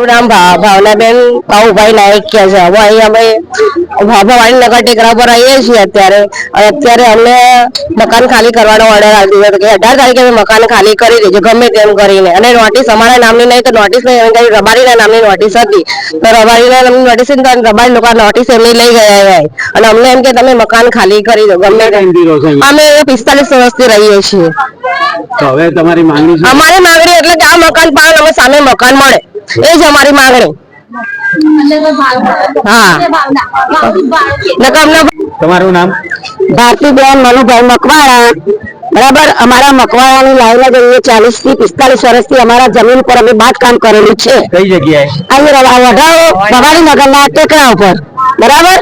મારું નામ ભાવનાબેન કાઉભાઈ નાયક છે. હવે અહીં અમે ભાભાવાડી નગર ટેકરા પર આવીએ છીએ અત્યારે અમને મકાન ખાલી કરવાનો ઓર્ડર આવી દીધો કે 18 તારીખે અમે મકાન ખાલી કરી દેજો ગમે તેમ કરીને. અને નોટિસ અમારા નામની નહીં તો નોટિસ નહીં, રબારીના નામની નોટિસ હતી તો રબારીના નામની નોટિસ રબારી લોકો નોટિસ એમની લઈ ગયા અને અમને એમ કે તમે મકાન ખાલી કરી દો ગમે તેમ. અમે 45 વર્ષથી રહીએ છીએ. તો હવે તમારી માંગણી છે? અમારી માંગણી એટલે કે આ મકાન પાડો અમે સામે મકાન મળે એ જ અમારી માંગણી. તમારું નામ? ભારતીબેન મનુભાઈ મકવાણા. બરાબર, અમારા મકવાણાની લાઈન જ 40 થી 45 વર્ષથી અમારા જમીન પર અમે બાંધકામ કરેલું છે. કઈ જગ્યાએ? અહીં ભવાડી નગરના ટેકરા ઉપર. બરાબર,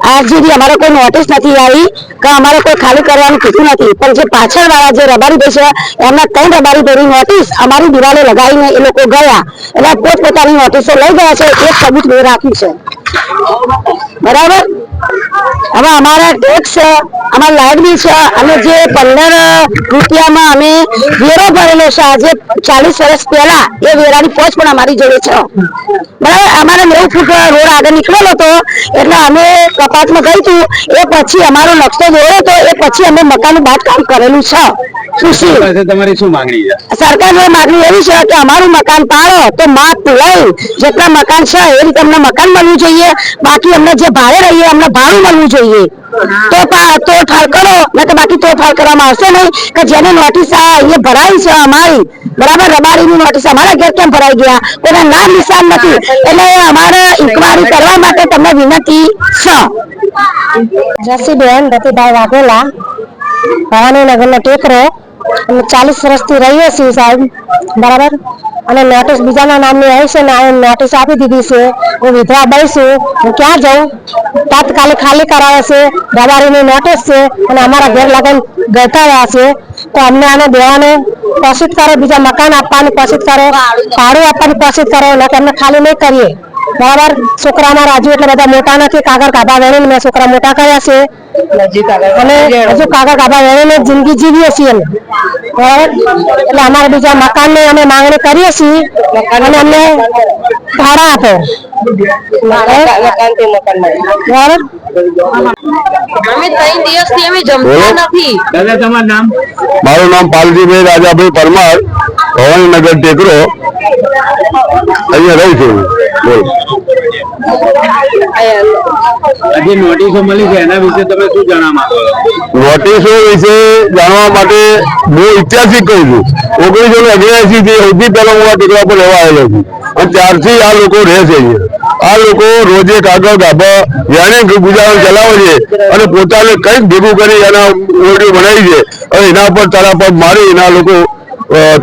આજ સુધી અમારે કોઈ નોટિસ નથી આવી કે અમારે કોઈ ખાલી કરવાનું કીધું નથી, પણ જે પાછળ વાળા જે રબારી ભાઈ છે એમના 3 રબારી ભાઈની નોટિસ અમારી દિવાલે લગાવીને એ લોકો ગયા એટલે પોતપોતાની નોટિસો લઈ ગયા છે. એક સબૂત મેં રાખ્યું છે. બરાબર, હવે અમારા ટેક્સ અમારા લાઇટ બિલ છે અને જે 15 રૂપિયામાં અમે વેરો ભરેલો છે આજે 40 વર્ષ પહેલા એ વેરાની પોચ પણ અમારી જોડે છે. બરાબર, અમારે 9 ફૂટ રોડ આગળ નીકળેલો હતો એટલે અમે કપાતમાં ગઈ હતું એ પછી અમારો નકશો દોર્યો હતો એ પછી અમે મકાનનું બાંધકામ કરેલું છે. તમારી શું માંગણી છે? સરકારની માંગણી એવી છે કે અમારું મકાન પાડો તો માપ લઈ જેટલા મકાન છે એ રીતે અમને મકાન મળવું જોઈએ, બાકી અમને જે ભાડે રહીએ અમને ભાડું મળવું જોઈએ તો ઠાર કરો, નહીં તો બાકી તો ઠાર કરવામાં આવશે નહીં. કે જેને નોટિસ એ ભરાઈ છે અમારી, બરાબર, રબારીની નોટિસ અમારા ઘેર કેમ ભરાઈ ગયા કોઈના નામ નિશાન નથી એટલે અમારે ઇન્કવાયરી કરવા માટે તમને વિનંતી છે. જસીબેન રતિભાઈ વાઘેલા, ભવાની નગરનો ટેકરો. અમે 40 વર્ષથી રહીએ છીએ સાહેબ. બરાબર, અને નોટિસ બીજાના નામની આવી છે ને નોટિસ આપી દીધી છે. હું વિધવા બનશું, હું ક્યાં જાઉં? તાત્કાલિક ખાલી કરાવે છે, રબારીની નોટિસ છે અને અમારા ઘેર લગન ગતાવ્યા છે તો અમને આને દેવાનું કોશિશ કરો, બીજા મકાન આપવાની કોશિશ કરો, ભાડું આપવાની કોશિશ કરો, એટલે અમને ખાલી નહીં કરીએ. બરાબર, છોકરામાં રાજુ એટલે બધા મોટા નથી, કાગળ કાઢા વેણીને મેં છોકરા મોટા કર્યા છે અને હજુ કાગળ કાઢા વેણીને જિંદગી જીવીએ છીએ. બરાબર, એટલે અમારા બીજા મકાનની અમે માંગણી કરીએ છીએ અને અમને ભાડા આપો. મારું નામ પાલજીભાઈ રાજાભાઈ પરમાર, ભવાનીનગર ટેકરો, અહીંયા રહું છું. આજે નોટિસો મળી છે એના વિશે તમે શું જાણવા માંગો? નોટિસો વિશે જાણવા માટે હું ઐતિહાસિક કહું છું. 1979 થી સૌથી પહેલા હું આ ટેકરા પર રહેવા આવેલો છું અને ત્યારથી આ લોકો રહે છે. આ લોકો રોજે કાગળ ગાભા વ્યાણી ગુજારો ચલાવે છે અને પોતાને કંઈક ભેગું કરી એના ઓરડીઓ બનાવી છે અને એના પર તરાપર મારી એના લોકો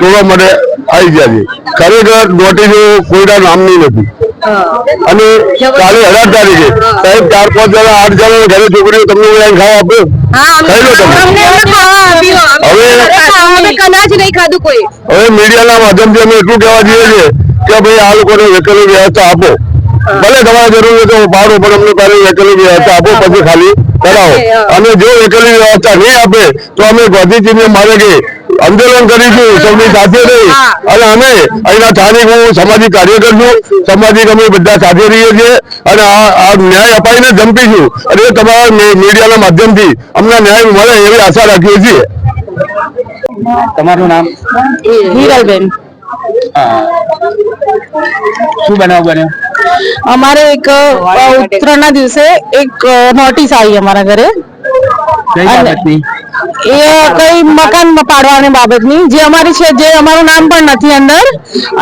તોડવા માટે આવી ગયા છે. ખરેખર નોટિસો કોઈના નામની નથી. અને કાલે 18 તારીખે સાહેબ 4-5 જણા 8 જણા ઘરે છોકરીઓ તમને ખાવા આપ્યો. હવે મીડિયાના માધ્યમથી અમે એટલું કહેવા જઈએ છીએ કે ભાઈ આ લોકોને વેકેલની વ્યવસ્થા આપો. ભલે તમારે જરૂર હોય તો પાડો, પણ અમને પહેલા વેકેલની વ્યવસ્થા આપો પછી ખાલી કરાવો. અને જો વેકેલની વ્યવસ્થા નહીં આપે તો અમે ગાંધીજીને મારે કે આંદોલન કરીશું સૌની સાથે રહી. અને અમે અહીંના સ્થાનિક હું સામાજિક કાર્યકર છું, સામાજિક અમે બધા સાથે રહીએ છીએ અને આ ન્યાય અપાઈને જંપીશું અને એ તમારા મીડિયાના માધ્યમથી અમને ન્યાય મળે એવી આશા રાખીએ છીએ. તમારું નામ? હિરલબેન. શું બનાવ બન્યો? અમારે એક ઉત્તરાયણના દિવસે એક નોટિસ આવી અમારા ઘરે. કઈ બાબતની? એ કઈ મકાન પાડવાની બાબતની, જે અમારી છે, જે અમારું નામ પણ નથી અંદર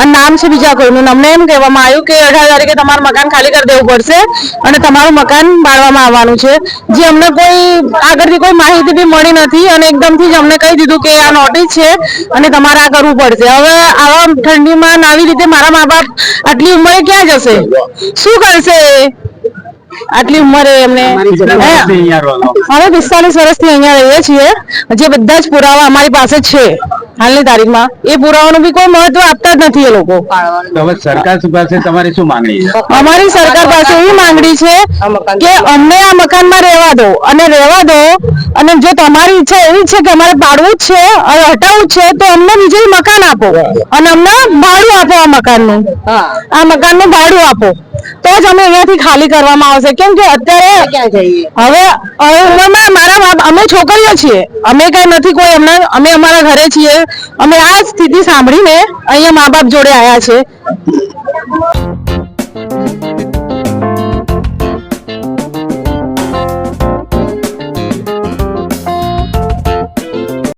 અને નામ છે બીજા કોઈનું. અમને એમ કહેવામાં આવ્યું કે 18 તારીખે તમારું મકાન ખાલી કરી દેવું પડશે અને તમારું મકાન પાડવામાં આવવાનું છે, જે અમને કોઈ આગળથી કોઈ માહિતી બી મળી નથી અને એકદમથી જ અમને કહી દીધું કે આ નોટિસ છે અને તમારે આ કરવું પડશે. હવે આવા ઠંડીમાં આવી રીતે મારા મા બાપ આટલી ઉંમરે ક્યાં જશે, શું કરશે? આટલી ઉંમરે એમને કેટલા વર્ષથી અહીંયા રહો છો? અમે 45 વર્ષથી અહીંયા રહીએ છીએ. જે બધા જ પુરાવા અમારી પાસે છે હાલની તારીખમાં, એ પુરાવાનું બી કોઈ મહત્વ આપતા જ નથી એ લોકો. તો હવે સરકાર પાસે તમારી શું માંગણી છે? અમારી સરકાર પાસે એવી માંગણી છે કે અમને આ મકાનમાં રહેવા દો, અને જો તમારી ઈચ્છા એવી છે કે અમારે પાડવું જ છે અને હટાવવું જ છે, તો અમને બીજું મકાન આપો અને અમને ભાડું આપો. આ મકાનનું ભાડું આપો, તો જ અમે અહીંયાથી ખાલી કરવામાં આવશે. કેમ કે અત્યારે હવે ઉંમરમાં અમે છોકરીઓ છીએ, અમે કઈ નથી કોઈ અમે અમારા ઘરે છીએ. અમે આ સ્થિતિ સાંભળીને અહીંયા મા બાપ જોડે આવ્યા છે.